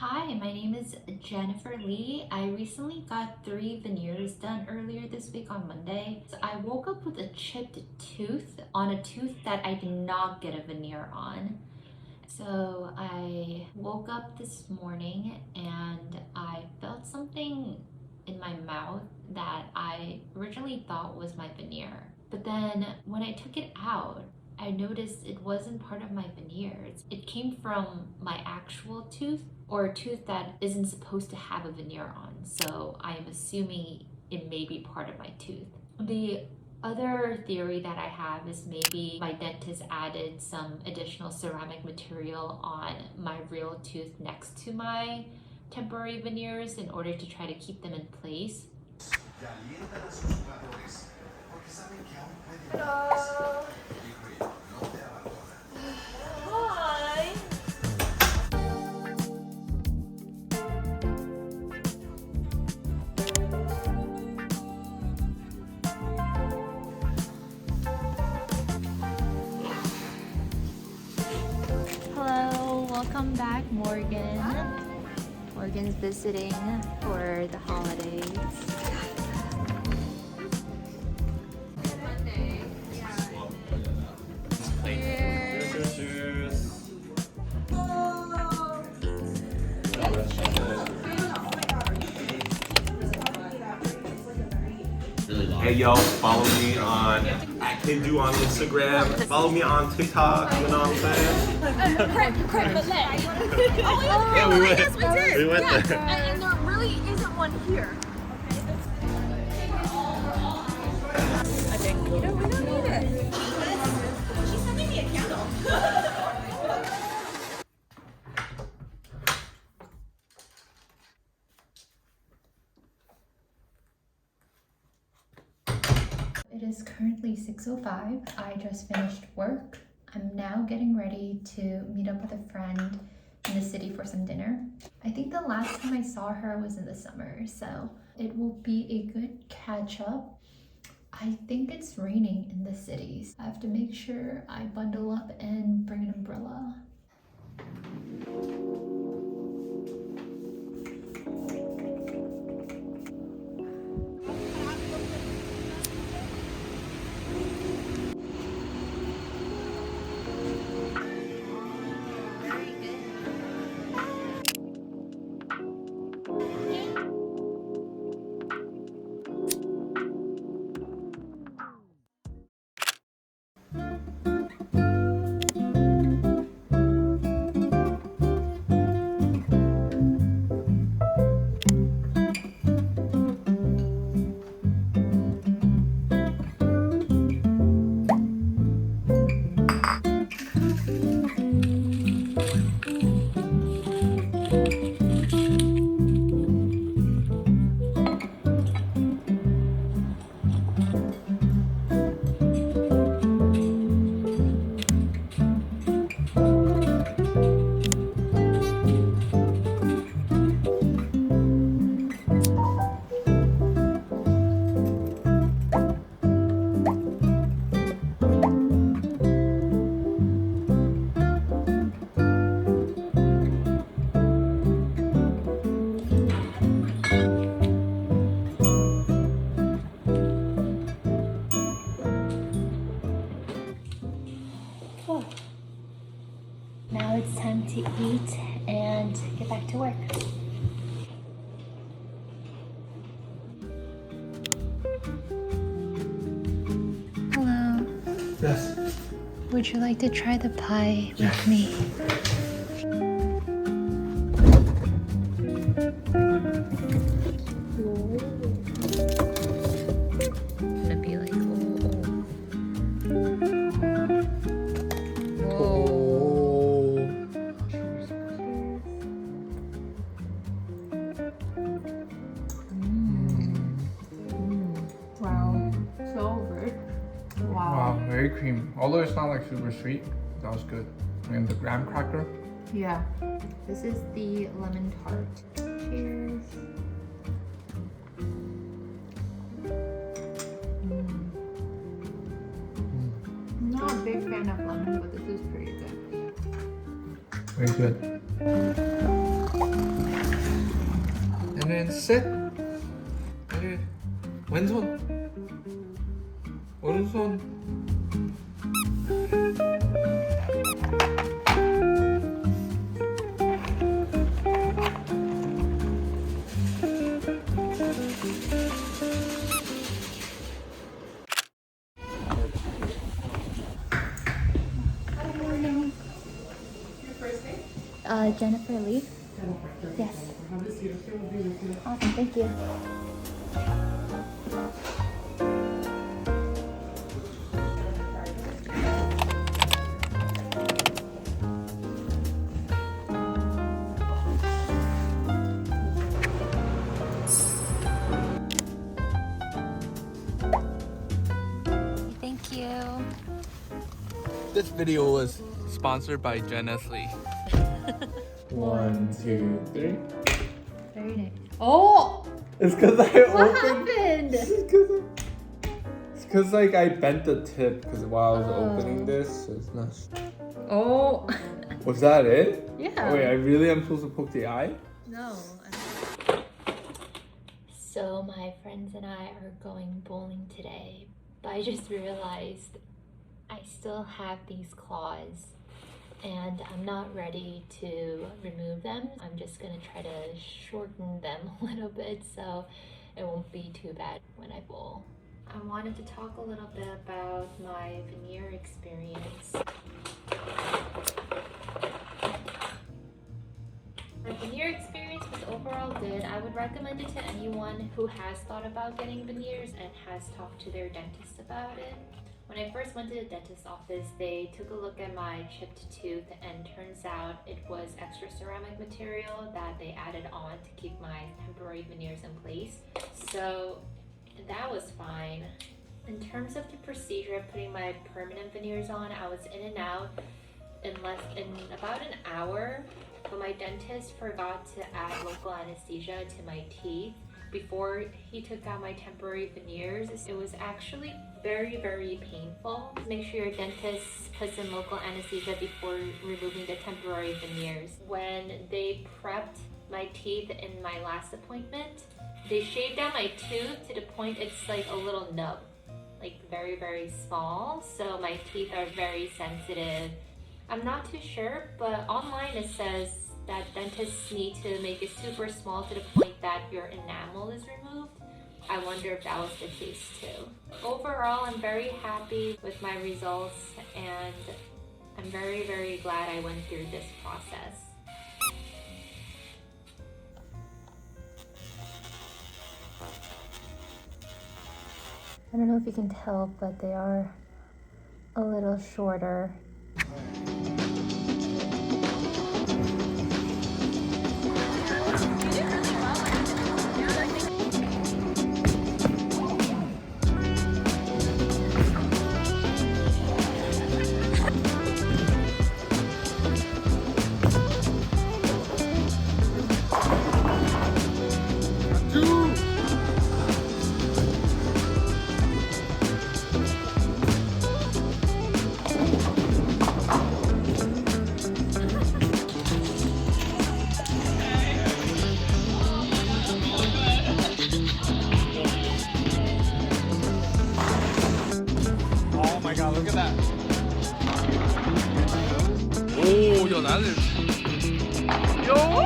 Hi, my name is Jennifer Lee. I recently got 3 veneers done earlier this week on Monday. So I woke up with a chipped tooth on a tooth that I did not get a veneer on. So I woke up this morning and I felt something in my mouth that I originally thought was my veneer. But then when I took it out, I noticed it wasn't part of my veneers. It came from my actual tooth, or a tooth that isn't supposed to have a veneer on. So I am assuming it may be part of my tooth. The other theory that I have is maybe my dentist added some additional ceramic material on my real tooth next to my temporary veneers in order to try to keep them in place. Hello. Hi. Hello, welcome back, Morgan. Morgan's visiting for the holidays. Hey yo, follow me on @Kindu on Instagram. Follow me on TikTok. You know what I'm saying? Yeah, we went. Yes, we did. We went Yes. there. And there really isn't one here. I think. We don't need it. She's sending me a candle. It is currently 6:05. I just finished work. I'm now getting ready to meet up with a friend in the city for some dinner. I think the last time I saw her was in the summer, so it will be a good catch up. I think it's raining in the cities. I have to make sure I bundle up and bring an umbrella. Now it's time to eat and get back to work. Hello. Yes. Would you like to try the pie with me? Gonna be like, Wow. So good. Wow, very creamy. Although it's not like super sweet, that was good. And the graham cracker. yeah. This is the lemon tart. Cheers. I'm not a big fan of lemon, but this is pretty good. Very good. And then sit. 그래. 왼손. 오른손. Jennifer Lee. Yes. Awesome, thank you. Thank you. This video was sponsored by Jenn and I'm. 1, 2, 3. Very nice. Oh! It's because I What opened. happened? It's because like I bent the tip because while I was opening this, so it's not. Oh. Was that it? Yeah. Wait, I really am supposed to poke the eye? No. So my friends and I are going bowling today, but I just realized I still have these claws and I'm not ready to remove them. I'm just gonna try to shorten them a little bit so it won't be too bad when I bowl. I wanted to talk a little bit about my veneer experience. My veneer experience was overall good. I would recommend it to anyone who has thought about getting veneers and has talked to their dentist about it. When I first went to the dentist's office, they took a look at my chipped tooth and turns out it was extra ceramic material that they added on to keep my temporary veneers in place. So that was fine. In terms of the procedure of putting my permanent veneers on, I was in and out in about an hour, but my dentist forgot to add local anesthesia to my teeth before he took out my temporary veneers. It was actually very, very painful. Make sure your dentist puts in local anesthesia before removing the temporary veneers. When they prepped my teeth in my last appointment, they shaved down my tooth to the point it's like a little nub, like very, very small. So my teeth are very sensitive. I'm not too sure, but online it says that dentists need to make it super small to the point that your enamel is removed. I wonder if that was the case too. Overall, I'm very happy with my results and I'm very, very glad I went through this process. I don't know if you can tell, but they are a little shorter. Oh my god, look at that. Oh, yo, that is. Yo!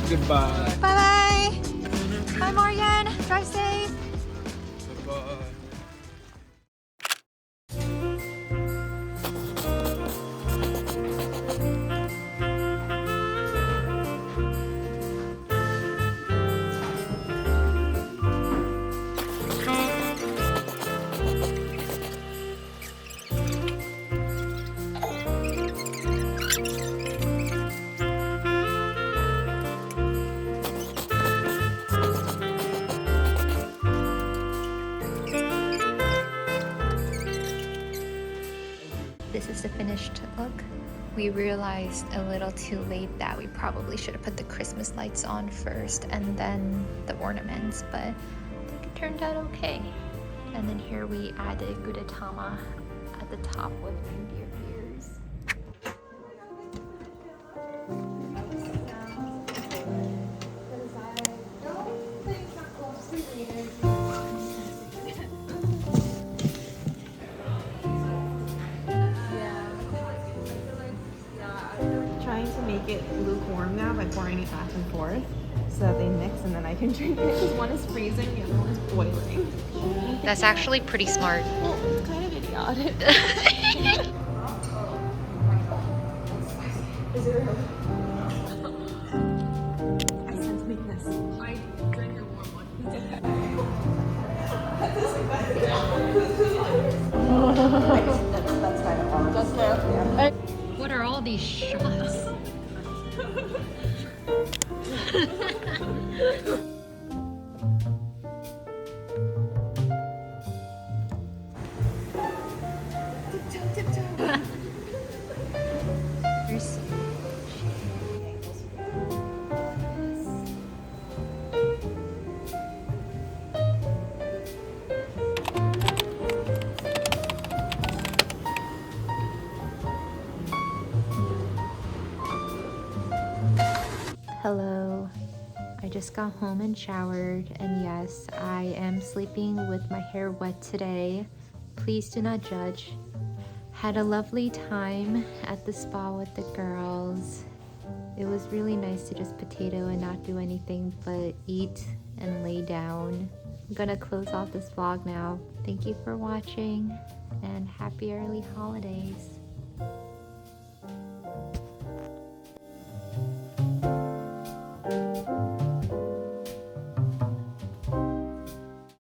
Goodbye. Bye-bye. Bye, Morgan. Drive safe. Goodbye. the finished look. We realized a little too late that we probably should have put the Christmas lights on first and then the ornaments, but I think it turned out okay. And then here we added Gudetama at the top with reindeer ears. Trying to make it lukewarm now by pouring it back and forth so that they mix and then I can drink it because one is freezing, the other one is boiling. That's actually pretty smart. Well, it's kind of idiotic. Is it real? I sent to make this. I drank your warm one. That's kind of hard. That's fair. Yeah. What are all these shots? Hello. I just got home and showered, and yes, I am sleeping with my hair wet today. Please do not judge. Had a lovely time at the spa with the girls. It was really nice to just potato and not do anything but eat and lay down. I'm gonna close off this vlog now. Thank you for watching, and happy early holidays.